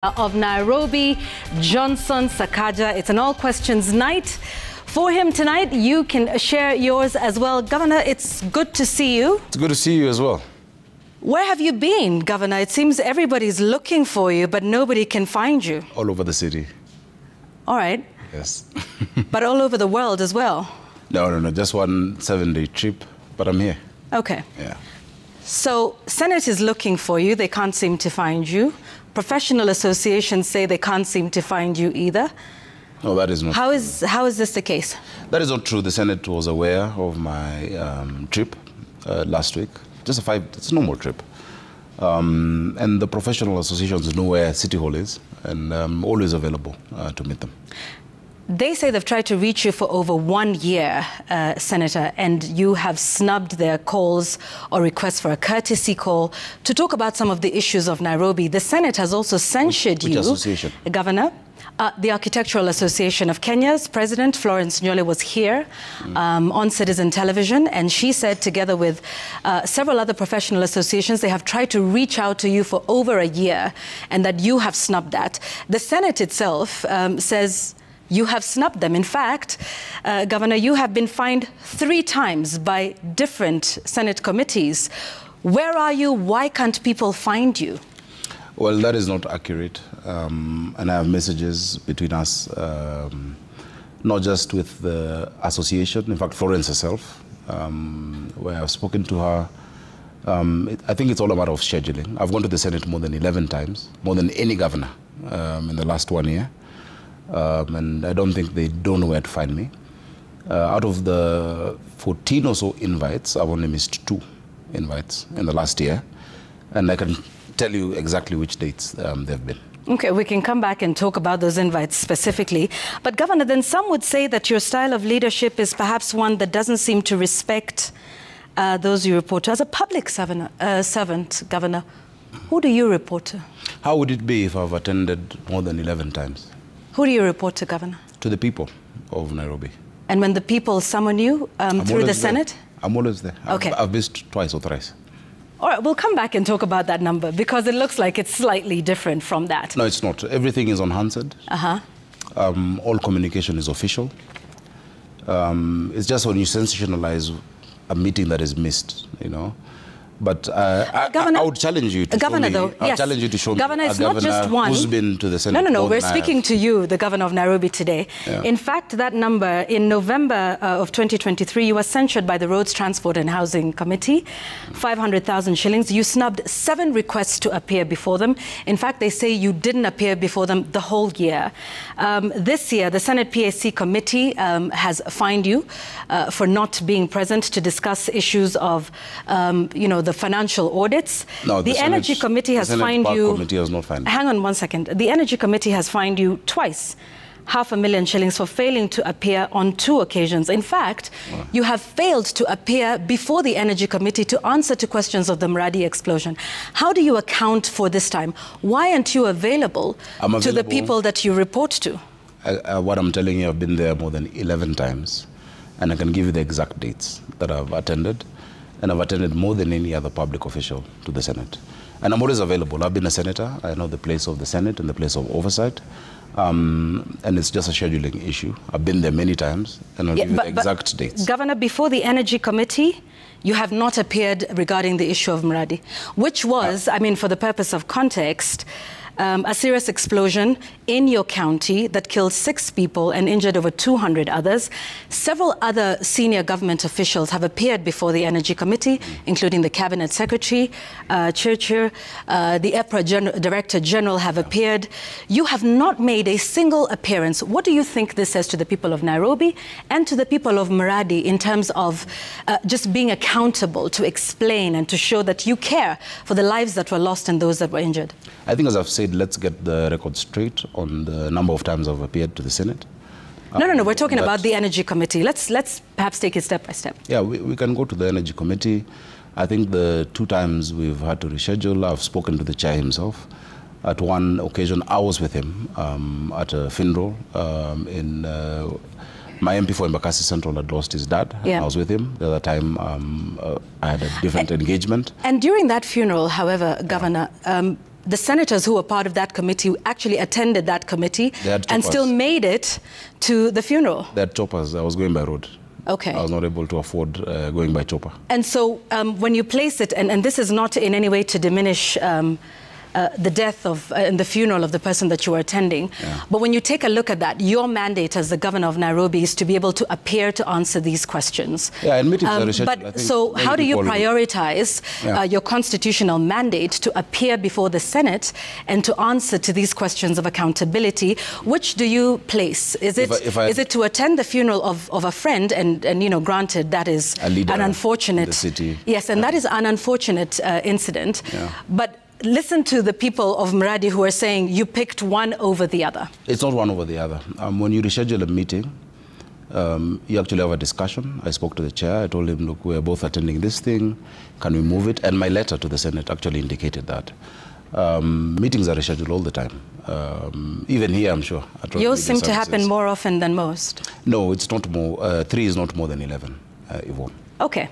Of Nairobi, Johnson Sakaja. It's an all questions night for him tonight. You can share yours as well. Governor, it's good to see you. It's good to see you as well. Where have you been, Governor? It seems everybody's looking for you, but nobody can find you. All over the city. All right. Yes. But all over the world as well? No. Just one 7-day trip, but I'm here. Okay. Yeah. So, Senate is looking for you. They can't seem to find you. Professional associations say they can't seem to find you either. No, that is not true. How is this the case? That is not true. The Senate was aware of my trip last week. It's a normal trip. And the professional associations know where City Hall is, and I'm always available to meet them. They say they've tried to reach you for over 1 year, Senator, and you have snubbed their calls or requests for a courtesy call to talk about some of the issues of Nairobi. The Senate has also censured Which you, association? Governor. The Architectural Association of Kenya's president, Florence Nyole, was here on Citizen Television, and she said, together with several other professional associations, they have tried to reach out to you for over a year, and that you have snubbed that. The Senate itself says you have snubbed them. In fact, Governor, you have been fined 3 times by different Senate committees. Where are you? Why can't people find you? Well, that is not accurate. And I have messages between us, not just with the association, in fact, Florence herself, where I've spoken to her. I think it's all a matter of scheduling. I've gone to the Senate more than 11 times, more than any governor in the last 1 year. And I don't think they don't know where to find me. Out of the 14 or so invites, I've only missed 2 invites in the last year. And I can tell you exactly which dates they've been. Okay, we can come back and talk about those invites specifically. But, Governor, then some would say that your style of leadership is perhaps one that doesn't seem to respect those you report to. As a public servant, Governor, who do you report to? How would it be if I've attended more than 11 times? Who do you report to, Governor? To the people of Nairobi. And when the people summon you through the Senate? I'm always there. Okay. I've missed twice or thrice. All right, we'll come back and talk about that number, because it looks like it's slightly different from that. No, it's not. Everything is on Hansard. All communication is official. It's just when you sensationalize a meeting that is missed, you know. But Governor, I would challenge you to Governor, show me, yes. challenge you to show Governor, me it's a not governor just one. who's been to the Senate. No, we're speaking to you, the Governor of Nairobi, today. Yeah. In fact, that number, in November of 2023, you were censured by the Roads, Transport and Housing Committee, 500,000 shillings. You snubbed 7 requests to appear before them. In fact, they say you didn't appear before them the whole year. This year, the Senate PAC Committee has fined you for not being present to discuss issues of, the financial audits. No, the Energy Committee has fined you. Committee has not fined. Hang on one second. The Energy Committee has fined you twice, 500,000 shillings for failing to appear on 2 occasions. In fact, you have failed to appear before the Energy Committee to answer to questions of the Maradi explosion. How do you account for this time? Why aren't you available to the people that you report to? What I'm telling you, I've been there more than 11 times, and I can give you the exact dates that I've attended. And I've attended more than any other public official to the Senate. And I'm always available. I've been a senator. I know the place of the Senate and the place of oversight. And it's just a scheduling issue. I've been there many times, and I'll give you the exact dates. Governor, before the Energy Committee, you have not appeared regarding the issue of Maradi, which was, for the purpose of context, a serious explosion in your county that killed 6 people and injured over 200 others. Several other senior government officials have appeared before the Energy Committee, including the Cabinet Secretary, Churchill, the EPRA Director General have appeared. You have not made a single appearance. What do you think this says to the people of Nairobi and to the people of Maradi in terms of just being accountable to explain and to show that you care for the lives that were lost and those that were injured? I think, as I've said, let's get the record straight on the number of times I've appeared to the Senate. No, we're talking about the Energy Committee. Let's perhaps take it step by step. Yeah, we can go to the Energy Committee. I think the 2 times we've had to reschedule, I've spoken to the chair himself. At one occasion, I was with him at a funeral in My MP for Embakasi Central had lost his dad. Yeah. I was with him. The other time, I had a different engagement. And during that funeral, however, Governor, the senators who were part of that committee actually attended that committee and still made it to the funeral. They had choppers. I was going by road. Okay. I was not able to afford going by chopper. And so when you place it, and this is not in any way to diminish the death of and the funeral of the person that you were attending. Yeah. But when you take a look at that, your mandate as the governor of Nairobi is to be able to appear to answer these questions. Yeah, and meetings are rescheduled. But so how do you prioritize your constitutional mandate to appear before the Senate and to answer to these questions of accountability? Which do you place? Is it to attend the funeral of a friend, and you know, granted that is an unfortunate in the city. Yes, and that is an unfortunate incident. Yeah. But listen to the people of Mradi who are saying you picked one over the other. It's not one over the other. When you reschedule a meeting, you actually have a discussion. I spoke to the chair. I told him, look, we're both attending this thing. Can we move it? And my letter to the Senate actually indicated that. Meetings are rescheduled all the time. Even here, I'm sure. Yours seem to happen more often than most. No, it's not more. 3 is not more than 11, Yvonne. Okay.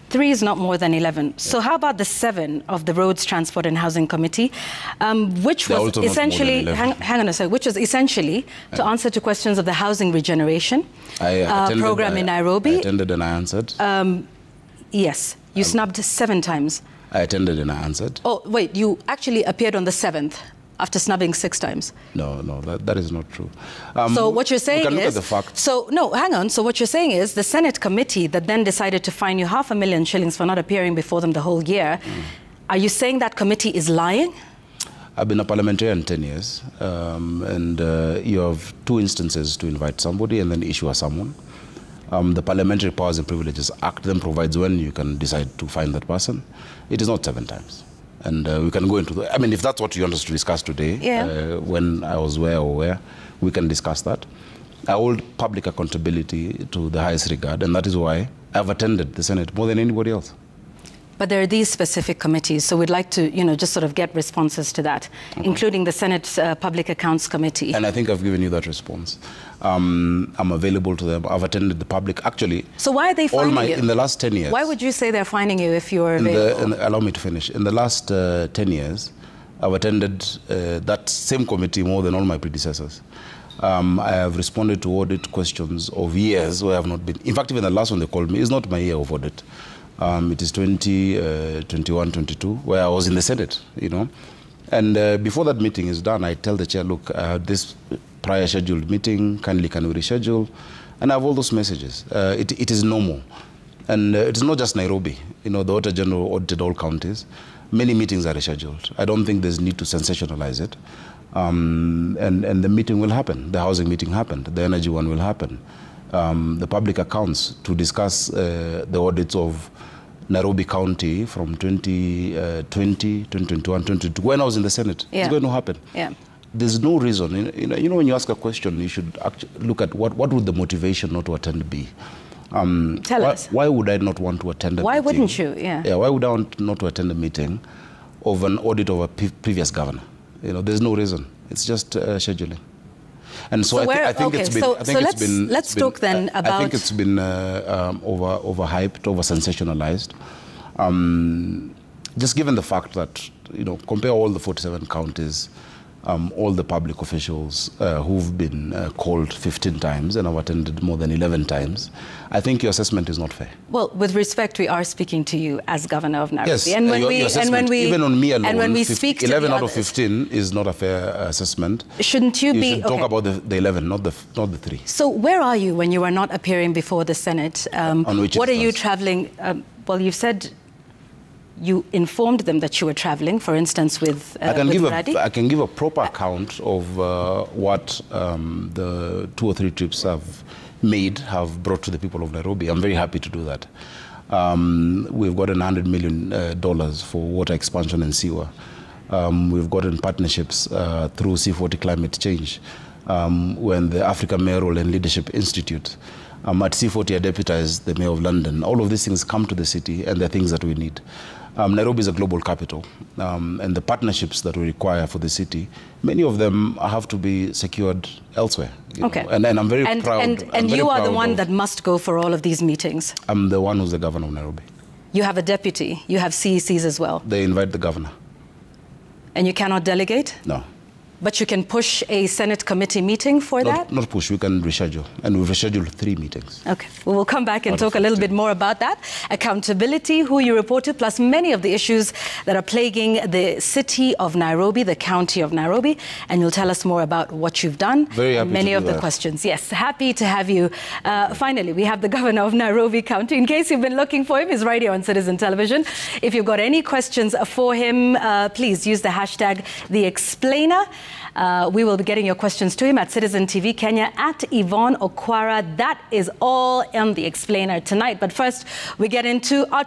3 is not more than 11. Yeah. So how about the 7 of the Roads, Transport and Housing Committee, which was essentially, hang on a second, which was essentially to answer to questions of the housing regeneration program in Nairobi. I attended and I answered. Yes, you snubbed 7 times. I attended and I answered. Oh, wait, you actually appeared on the 7th after snubbing 6 times. No, that is not true. So what you're saying is... look is... at the facts. So, no, hang on. So what you're saying is the Senate committee that then decided to fine you $500,000 shillings for not appearing before them the whole year, are you saying that committee is lying? I've been a parliamentarian 10 years, and you have 2 instances to invite somebody and then issue a summon. The Parliamentary Powers and Privileges Act then provides when you can decide to fine that person. It is not 7 times. And we can go into the... I mean, if that's what you want us to discuss today, when I was where or where, we can discuss that. I hold public accountability to the highest regard, and that is why I've attended the Senate more than anybody else. But there are these specific committees, so we'd like to, you know, just sort of get responses to that, including the Senate Public Accounts Committee. And I think I've given you that response. I'm available to them. I've attended the public, actually. So why are they fining you? In the last 10 years. Why would you say they're fining you if you're available? Allow me to finish. In the last 10 years, I've attended that same committee more than all my predecessors. I have responded to audit questions of years where I have not been. In fact, even the last one they called me is not my year of audit. It is 2021, 22, where I was in the Senate, you know. And before that meeting is done, I tell the chair, look, I had this prior scheduled meeting, kindly can we reschedule? And I have all those messages. It is normal. And it's not just Nairobi. You know, the Auditor General audited all counties. Many meetings are rescheduled. I don't think there's need to sensationalize it. And the meeting will happen. The housing meeting happened. The energy one will happen. The public accounts to discuss the audits of Nairobi County from 2020, 2021, 2022. When I was in the Senate, it's going to happen. Yeah. There's no reason. You know, when you ask a question, you should actually look at what would the motivation not to attend be. Tell us. Why would I not want to attend a meeting? Why wouldn't you? Yeah. Why would I want not to attend a meeting of an audit of a previous governor? You know, there's no reason. It's just scheduling. And so I think it's been... let's talk then about... I think it's been overhyped, over-sensationalized. Just given the fact that, you know, compare all the 47 counties, all the public officials who've been called 15 times and have attended more than 11 times, I think your assessment is not fair. Well, with respect, we are speaking to you as Governor of Nairobi. Yes, even on me alone, and when we speak 11 to out of 15 is not a fair assessment. Shouldn't you be... You should talk about the 11, not the 3. So where are you when you are not appearing before the Senate? On which what are you traveling... well, you've said... You informed them that you were traveling, for instance, with Mradi? I can give a proper account of what the 2 or 3 trips have brought to the people of Nairobi. I'm very happy to do that. We've gotten $100 million for water expansion and sewer. We've gotten partnerships through C40 Climate Change, when the Africa Mayoral and Leadership Institute. At C40, I deputized the Mayor of London. All of these things come to the city, and they're things that we need. Nairobi is a global capital, and the partnerships that we require for the city, many of them have to be secured elsewhere. Okay. And I'm very proud. And you are the one that must go for all of these meetings? I'm the one who's the governor of Nairobi. You have a deputy. You have CECs as well. They invite the governor. And you cannot delegate? No. But you can push a Senate committee meeting for that? Not push, we can reschedule. And we've rescheduled 3 meetings. Okay, well, we'll come back and talk a little bit more about that. Accountability, who you report to, plus many of the issues that are plaguing the city of Nairobi, the county of Nairobi. And you'll tell us more about what you've done. Very happy many to of do the that. questions. Yes, happy to have you. Finally, we have the governor of Nairobi County. In case you've been looking for him, he's right here on Citizen Television. If you've got any questions for him, please use the hashtag #TheExplainer. We will be getting your questions to him at Citizen TV Kenya, at Yvonne Okwara. That is all on The Explainer tonight. But first, we get into our